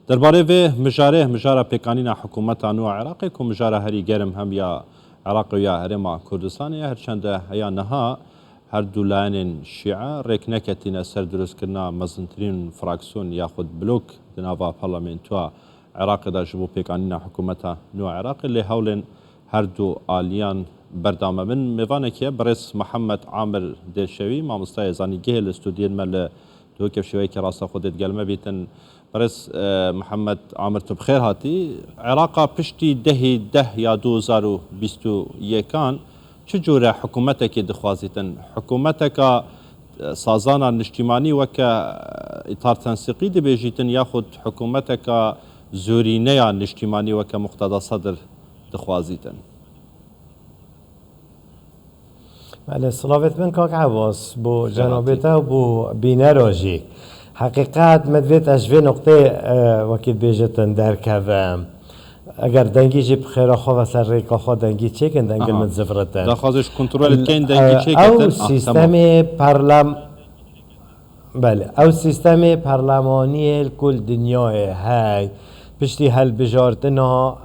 درباره و مجاره پیکانینا حکومت نو عراق کو مجاره هری گرم هم یا عراق یا هرما کردستان یا هرچند هیا نها هر دولان شیعه رکنکتین سر درست کرنا مزنترین فراکسیون یا خود بلوک دناوا پارلمانتوا عراق دا جبو پیکانینا حکومت نو عراق اللي هولن هر دو آلیان بردامه من میوانه برس محمد عامر دلشوی مامستای زانیگه الاستودیین مل دو کف شوی که راستا خودت گلمه بیتن برس محمد عامر تو بخیر هاتی عراقا پشتی ده یا 2021 چه جوره حکومتك دخوازیتن حکومتك سازانا نشتیمانی وکا اطار تنسیقی دی بیجیتن یا خود حکومتك زورینه نشتیمانی وکا مقتدا صدر دخوازیتن بله صلافت من کاک عباس بو جنابتا و بو بینه راجی حقیقت مدویت اجوه نقطه وکیل بیجتن در کفم اگر دنگی جی بخیره خواه و سر ریکا خواه دنگی چکن دنگل من زفرتن دخوازش کنترول کن دنگی چکن او سیستم بله او سیستم پارلمانی کل دنیای های پشتی هل بجارتنا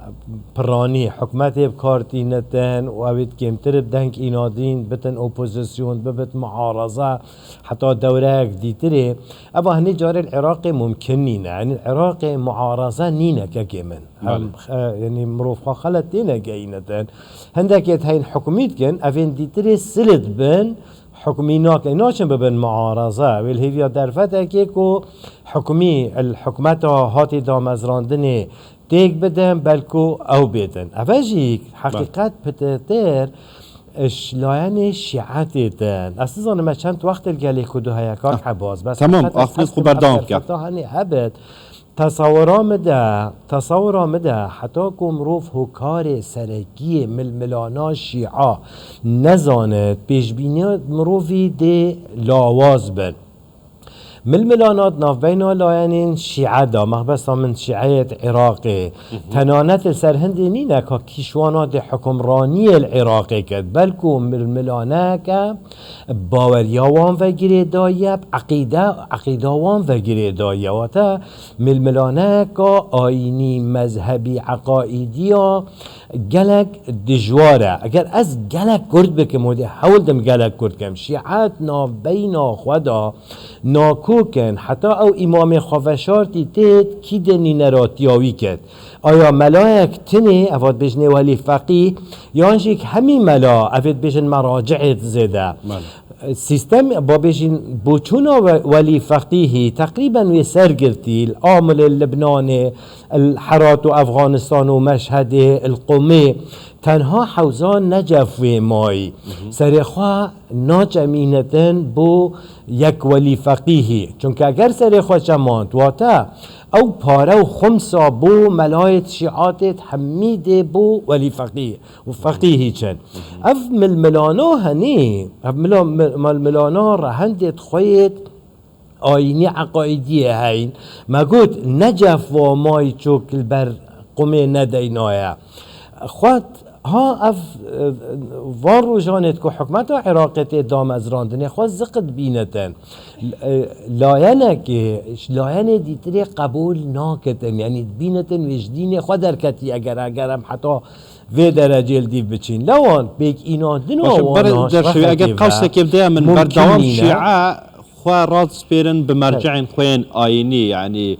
پرانی حکمت بکارتینتن و اوید کمتر بدنگ اینادین بتن اپوزیسیون ببت معارضه حتی دوره دیتره اما هنی جار العراق ممکن نینه یعنی العراق معارضه نینه که من یعنی مروف خلط نینه گینتن هندک هین حکومیت کن اوین دیتره سلد بن حكومينا كيناشن ببن معارضة والهيفيا درفتا كيكو حكومي الحكومة هاتي دامزراندني تيك بدن بلكو او بدن افاجيك حقيقات بتتر اشلاين شيعتتن اساسا ما چند وقت الجالي كدو هيكاك حباز بس تمام اخلص خو بردام کرد هني ابد تصور مده حتی که مروف هکار سرگی ململانا شیعه نزاند پیشبینی مروفی ده لاواز بن ململانات ناف بین لاینین شیعه دا مخبستا من شیعه عراقی تنانت سرهندی نینه که کشوانات حکمرانی العراقی کد بلکو ململانه که باوریاوان و گیره دایب عقیداوان و گیره دایب و تا ململانه که آینی مذهبی عقایدی ها گلک دجواره اگر از گلک کرد بکم و حول دم گلک کرد کم شیعات ناف بین خدا ناکوکن حتی او امام خوفشارتی تید کی دنی نراتیاوی کد آیا ملائک تنی افاد بجنه ولی فقیه یانشیک همین ملا افاد بجن مراجعت زده سیستم با بجن بوچونا ولی فقیهی تقریبا وی سرگرتی العامل لبنان الحرات و افغانستان و مشهد القومه تنها حوزان نجف و مای سرخوا ناجمینتن بو یک ولی فقیهی چونکه اگر سرخوا چماند واتا او پاره و خمسا بو ملایت شیعاتت حمیده بو ولی فقیه و فقیهی چن اف ململانا هنی اف ململانا رهندت خوید آینی عقایدی هین ما گوت نجف و مای چوک البر قمه ندینایا خود ها اف وارو جانت که حکمت عراقت دام از راندنه خواست زقد بینتن لایانه دیتری قبول ناکتن یعنی بینتن وجدین خود درکتی اگرم حتی و درجه دیو بچین لوان بیک اینا دنواناش اگر قوسه که بده من بردوام شیعه خواه راز سپیرن بمرجعین خوین آینی یعنی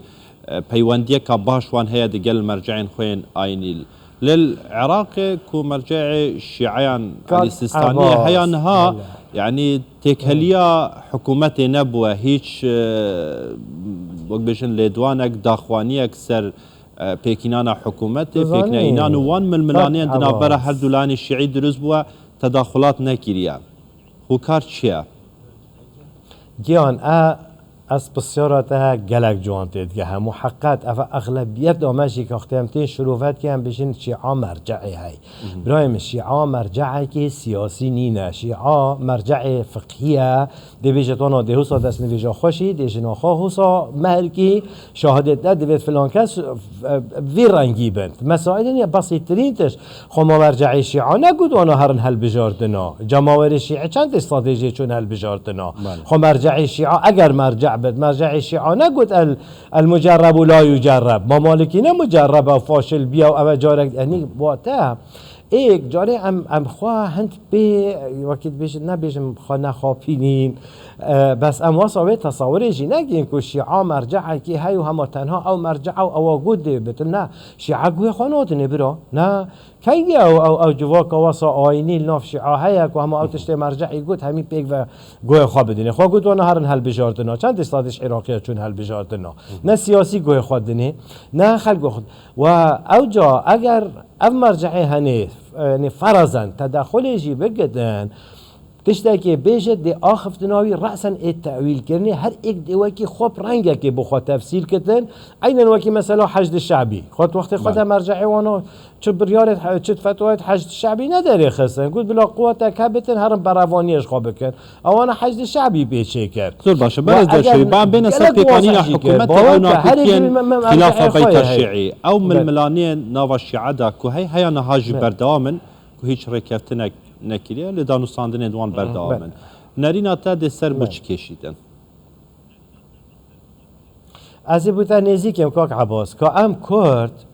پیوندیه که باشوان هیا دیگل مرجعین خوین آینی للعراق كو مرجع شيعيان السيستانية هيانها يعني تكهليا حكومتي نبوة هيش وقبشن لدوانك داخوانيك سر بيكينانا حكومتي بيكنا اينان وان من الملانين دنابرا هر دولاني الشيعي دروز بوا تداخلات نكيريا هو كار چيا جيان از بسیاراتها گلک جوانتید که همو حقیقت اغلبیت دامشی که اختیامتی شروفت که هم بشین شیعه مرجعی های برایم شیعه مرجعی که سیاسی نینه شیعه مرجع فقهیه دی بیجتانا دی حسا دست نویجا خوشی دی جناخا حسا مهلکی شهادت ده دیوید فلان کس وی رنگی بند مسائل بسیط ترین تش خما مرجع شیعه نگود وانا هرن هل بجاردنا جماور شیعه چند استراتژی چون هل بجاردنا خما مرجع شیعه اگر مرجع بد مرجع الشيعة نقول المجرب لا يجرب ما مالكينا مجرب وفاشل بيا و جارك يعني وقتها ایک جاری ام خواه هند به وقت بیش نبیشم خانه خوابینین بس ام واسه تصوری جی نگین که شیعه مرجعه که هیو هم تنها او مرجع او گود بت نه شیعه گوی خانات نبرا نه کی او جواک واسه آینی ناف شیعه هیا که هم او تشت مرجعی گود همین پیک و گوی خواب بدینه خواه گود وانا هرن هل بجاردنا چند استادش عراقیه چون هل بجاردنا نه سیاسی گوی خود دینه نه خلق خود و او جا اگر او مرجعی هنه يعني فرضا تدخل يجي بقدن تشتكي بيجت دي آخف تناوي رأسا التأويل كرني هر اك دي وكي خوب رنگا كي بخوا تفسير كتن ايضا وكي مثلا حشد الشعبي خود وقت خودها مرجعي وانا چه بريارت چه فتوات حشد الشعبي نداري خسن قلت بلا قوة كابتن هرم براوانيش خواب كن او انا حشد الشعبي بيشي كر زور باشا برز ده شوي بعد بين سبقي قانين حكومت او ناكتين خلافة بيت الشيعي او من الملانين ناوا الشيعة دا كو هيا نهاج بردامن كو هيچ ركفتنك نکریه لدانوستاندن دوان بردامن نرینا تا ده سر بچ کشیدن از بوده نزدیکم کاک عباس که ام کرد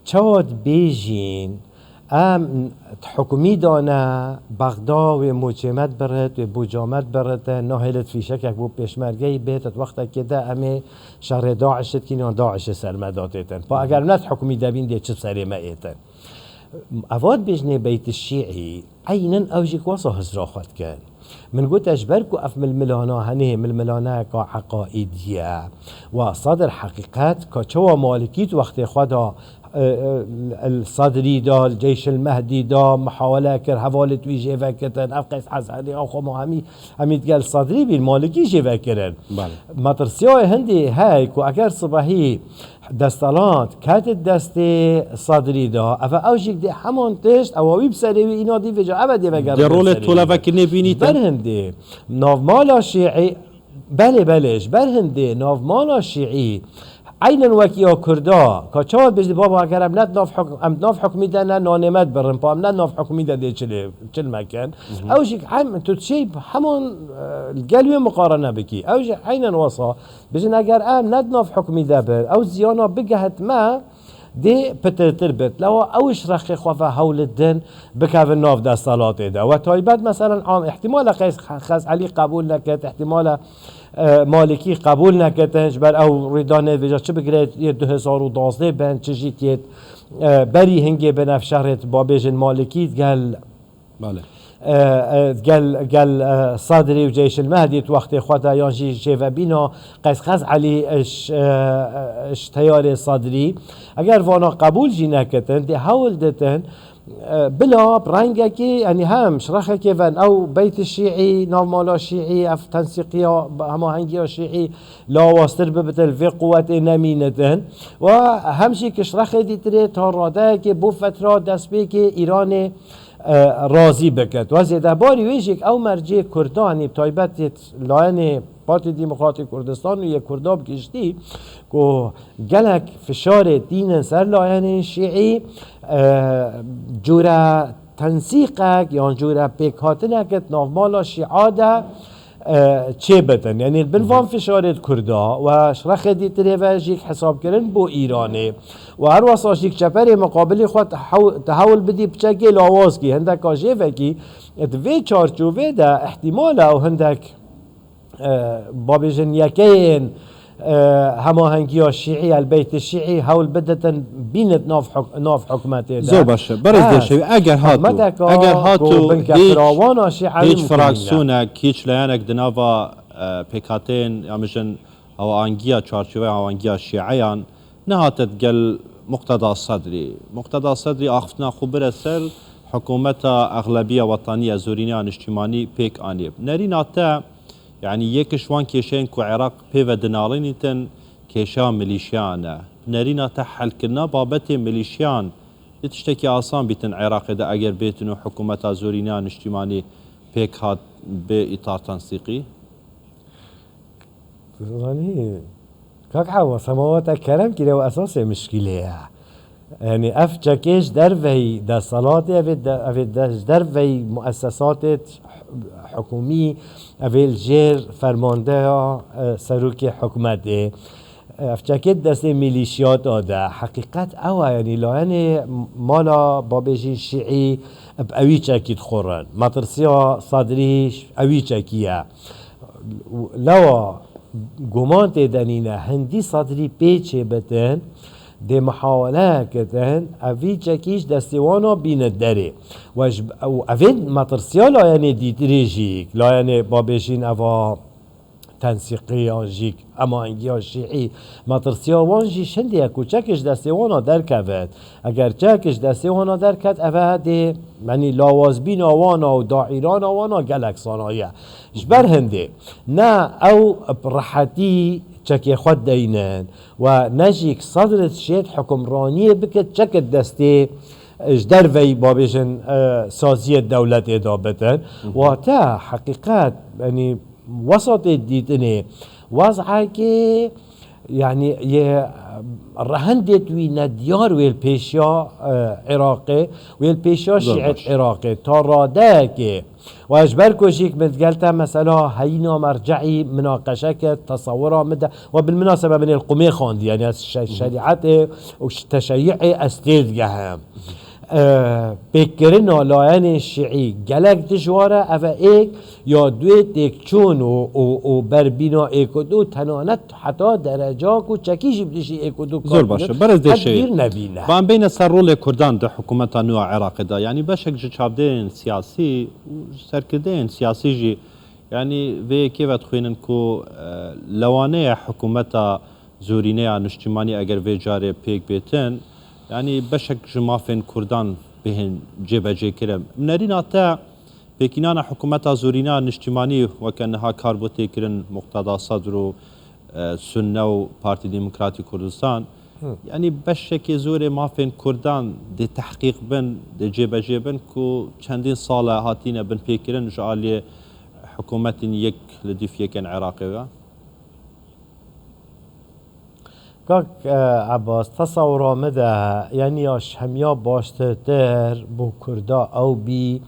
چاد بیجین ام حکومی دانه بغدا و مجمد برد و بوجامد برد نهلت فیشک یک بو پیشمرگی بیت وقتا که ده امی شهر داعش شد که داعش سرمدات ایتن با اگر نت حکومی دبین ده چه سری ما ایتن اواد بجنه بيت الشيعي عينا اوجيك وصا هزرا خد كان من قلت اجبركو اف من الملانا هنه من الملانا كعقائدية وصدر حقيقات كشوا مالكيت وقت خدا الصدري دا الجيش المهدي دا محاولة كر حوالة ويجي فكرتن افقس حسني اخو ما همي تقال صدري بالمالكي جي فكرن ما ترسيوه هندي هاي كو اگر صباحي دستالات كاتت دستي صدري دا افا اوجيك دي حمون تشت او بسري اينا دي فجا ابدي بقر دي رولة طولا فكرني بينيتن برهندي ناف مالا شيعي بلش برهندي ناف مالا شيعي عينا وكيا كردا كشاد بيجي بابا اگر امنات ناف حكمي دنا نانمت برن با امنات ناف حكمي دي چل مكان اوجيك عم تشي حمون القلب مقارنه بكي اوجي عينا وصا بيجي اگر امنات ناف حكمي دبر او زيانا بجهت ما دي بتربت لو اوش رخي خوفا هول الدين بكاف الناف دا الصلاة دا وتايبات مثلا عام احتمال قيس خاص علي قبول نكت احتمال مالکی قبول نکردنش بر او ریدانه ویجا چه بگرید 2012 بند چجی که بری هنگی بنف شهرت بابیجن مالکی گل بله قال صدري وجيش المهدي وقت خواتا يانجي جيفا بينا قيس خاص علي اش تياري صدري اگر وانا قبول جينا كتن دي حاول دتن بلا برانجا كي يعني هم شرخه كيفن او بيت الشيعي نورمالا الشيعي اف تنسيقيا هما هنجيا الشيعي لا واستر ببتل في قوة نمينتن وهمشي كشرخه دي تري تاراده كي بو فترة دست بي كي ايران راضی بکد و زیده باری ویشک او مرجع کردانی بتایبت لاین پارتی دموکراتی کردستان و یک کرداب کشتی که گلک فشار دین سر لاین شیعی جورا تنسیقک یا جورا پیکاتنکت نافمالا شیعه ده چه بتن یعنی بنوان فشارت کردا و شرخ دیتره و جیک حساب کردن بو ایرانه و هر واسه جیک چپر مقابل خود تحول بدی بچگی لاواز کی هندک آجه وکی ادوی چارچوبه ده احتمال او هندک بابجن یکین هماهنگی الشيعي البيت الشيعي هول بدتن بينت ناف حكمته زور باشه برز دشوي اگر هاتو هیچ فراکسونک هیچ لیانک دناوا پیکاتین یا مشن او انگیا چارچوبه او انگیا شیعیان نهاتت گل مقتضى الصدري اخفتنا خبر سر حكومة اغلبيه وطنيه زورينيه اجتماعي بيك انيب نريناتا يعني يكشوان كيشين كو عراق بيفا دنالينيتن كيشان ميليشيانا نرينا تحل كنا بابتي ميليشيان يتشتكي آسان بيتن عراق دا اگر بيتنو حكومة زورينيان اجتماعي بيك هات بإطار تنسيقي يعني كاك عوا سماوات الكرم كده وأساسه مشكلة يعني اف جاكيش دروي دا صلاة افي دروي مؤسسات حكومي افي الجير فرمانده سروكي حكومته اف جاكيت دست ميليشيات آده حقيقت اوه يعني لا يعني مالا بابجي شيعي بأوي جاكيت خورن مطرسيا صدريش أوي جاكيه لو گمان تدنینه هندی صدری پیچه بتن ده محاوله کتن اوی چکیش دستیوانا بیند داره و اوید مطرسیا لایانه دیتریجیک لایانه بابشین اوا تنسیقی آنجیک اما انگی ها شیعی مطرسیا وانجی شنده اکو چکش دستیوانا درکوید اگر چکش دستیوانا درکت اوه ده یعنی لاوازبین آوانا و داعیران آوانا گلکسانایه جبر هنده نه او برحتی چکی خود دینن و نجیک صدرت شید حکمرانی بکت چک دسته اجدر وی بابشن سازی دولت ادابتن و تا حقیقت یعنی وسط دیدنه وضعه که يعني رهندت وي نديار ويل بيشا عراقي ويل بيشا شيعة عراقي تراداك واجبركو شيك متقالتا مثلا هينا مرجعي مناقشة تصورها مدى وبالمناسبة من القمي خاندي يعني الشريعة وتشيعي استيد جهام بكرنا لاين الشيعي جلك دجوارة أفا إيك يا دويت إيك چون و بربينا إيك ودو تنانت حتى درجاك و چكيش بدشي إيك ودو زور باشه برز ده شيء نبينه بان بين سرول كردان ده حكومة نوع عراق دا يعني بشك جي چابدين سياسي سركدين سياسي جي يعني في كيف تخوينن كو لوانه حكومة زورينه نشتماني اگر في جاري بيك بيتن يعني بشك جمافين كردان بهن جيبه جي كرم منرين اتا بكينانا حكومتا زورينا نشتماني وكانها كاربوتي كرن مقتضى صدر سنة و بارتي ديمقراطي كردستان يعني بشك زوري مافين كردان دي تحقيق بن دي جيبه جيبن كو چندين صالة هاتين بن بيكرن جعالي حكومة يك لديف يكن عراقي كاك عباس تصور مدى يعني اش هميا باشتر بو كردا او بي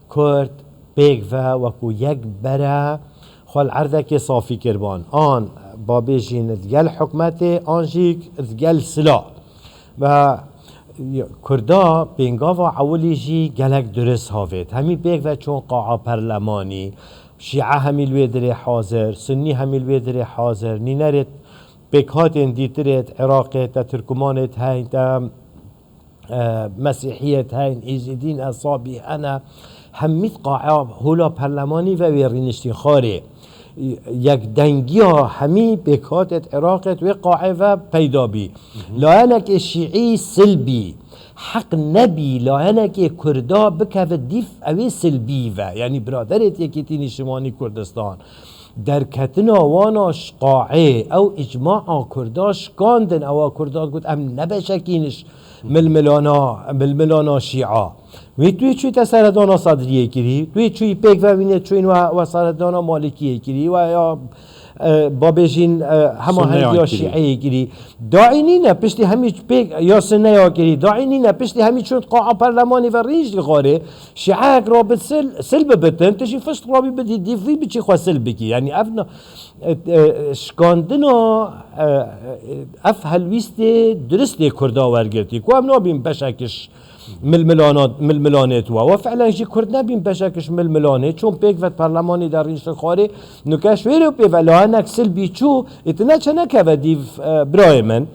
كرد بيغفا وكو يك برا خال عردك صافي كربان آن بابيجين ذجل حكمتي آنجيك ذجل سلا و كردا بينغافا عولي جي جلك درس هافت همي بيغفا چون قاعة برلماني شيعة همي الويدري حاضر سني همي الويدري حاضر نينرت بكهاتين ديتريت عراقية تركمانت هاين تا مسيحية هاين إيزيدين أصابي أنا هميت قاعة هولا برلماني و ويرينشتين خاري يك دنگيا همي بكهاتت عراقية وقاعة و بيدابي لأنك الشيعي سلبي حق نبي لأنك كردا بكف ديف أوي سلبي و يعني برادرت يكيتيني شماني كردستان در کتنا واناش قاعه او اجماع کرداش کاندن او کردات گفت ام نبشکینش ململانا شیعه وی توی چوی تسردانا صدریه کری توی چوی پیک و وینه چوین و سردانا مالکیه کری و یا بابجین همه هنگی شیعه کری داعی نه پشتی همی پیک یا سنه یا کری داعی نه پشتی همی چون قاعه پرلمانی و ریج لغاره شیعه رابط سلب بتن تشی فشت رابی بدی دیفی بچی خواه سلب بکی یعنی افنا شکاندنا اف هلویست درست کردا ورگرتی که هم نابیم بشکش ململانات وفعلا جي كردنا بين بشكش ململانات چون بيك فت برلماني در ريش الخاري نكاش ويرو بيفلا هناك سلبي چو اتناچ نكا ديف برايمن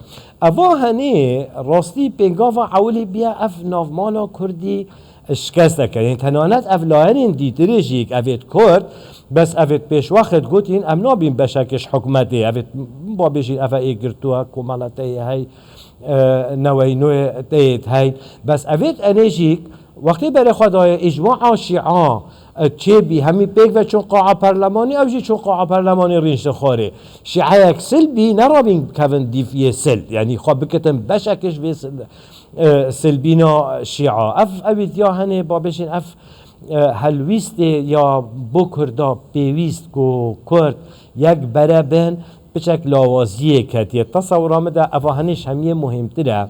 اوا هني راستي بينغافا عولي بيا اف ناف مالا كردي شكستك يعني تنانات اف لاهن ديتريجيك افيت كرد بس افيت بيش وقت قوتين امنا بين بشكش حكمتي افيت بابيجين افا ايگرتوها كمالتي هاي نوعی نوع تایید هاي بس اوید انرژیک وقتی برای خدای اجماع شیعه چه بی همی پیک و چون قاعه پرلمانی اوجی چون قاعه پرلمانی رینش خاره شیعه یک سل بی نرابین کون دیفیه سل یعنی خواب بکتن بشکش بی سلبینا شیعه اوید یا هنه بابشین هلویست یا بو کردا پیویست کو کرد یک برابن بشكل لوازيه كاتيه تصور مدى افاهنش هميه مهمتره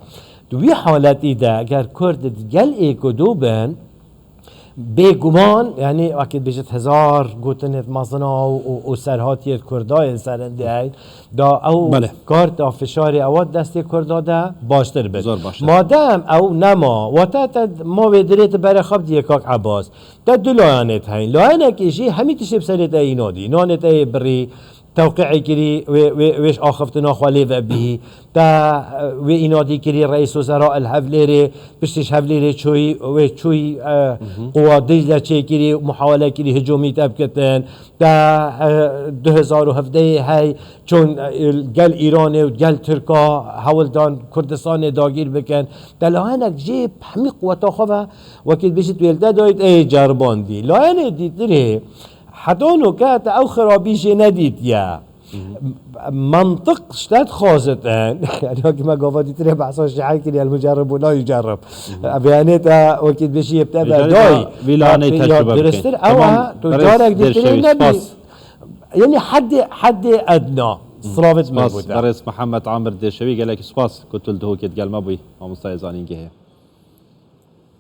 دوی حالتی ده اگر کرد گل ایک و دو بن بگمان یعنی اکید بجت هزار گوتنت مزنا و سرهاتیت کردای سرنده ای دا او بله. کارت فشار اواد دست کردا ده باشتر بد بزار باشتر. مادام او نما و تا ما ودریت بر خب دیگه کاک عباس تا دو لایانت هین لایانه کشی همی تشب سرت اینادی نانت ای بری توقيعي كري ويش آخفتنا خالي به تا وإنادي كري رئيس وزراء الهفليري بشتش هفليري شوي قوات دجلة كري محاولة كري هجومي تبكتن تا 2017 هاي چون قل إيراني وقل تركا هولدان كردستان داگير بكن تا لهانك جيب همي قوات آخفة وكيد بشت ويلده دايت اي جربان دي لهانه دي تري حدانو كات او خرابيشي نديت يا منطق شتات خاصتن يعني كما قافاتي تري بحصا الشيعي كري المجرب ولا يجرب بيانيتا وكيد بشي يبتبع داي ويلاني تجربة درستر او تجارك دي تري نبي يعني حد ادنى صرافت سپاس برس محمد عامر دشوی گله که سپاس کتل دهو کت گل ما بوی ما مستعزانین که